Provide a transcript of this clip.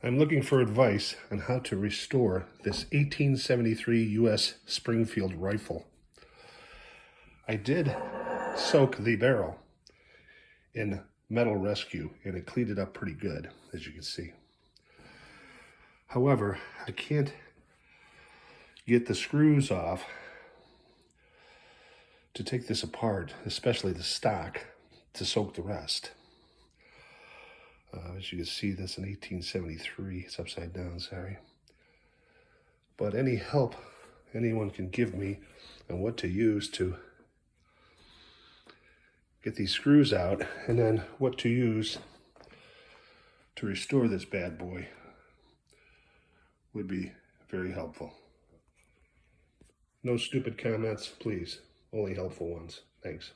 I'm looking for advice on how to restore this 1873 US Springfield rifle. I did soak the barrel in Metal Rescue and it cleaned it up pretty good, as you can see. However, I can't get the screws off to take this apart, especially the stock, to soak the rest. As you can see, that's an 1873. It's upside down, sorry. But any help anyone can give me on what to use to get these screws out, and then what to use to restore this bad boy, would be very helpful. No stupid comments, please. Only helpful ones. Thanks.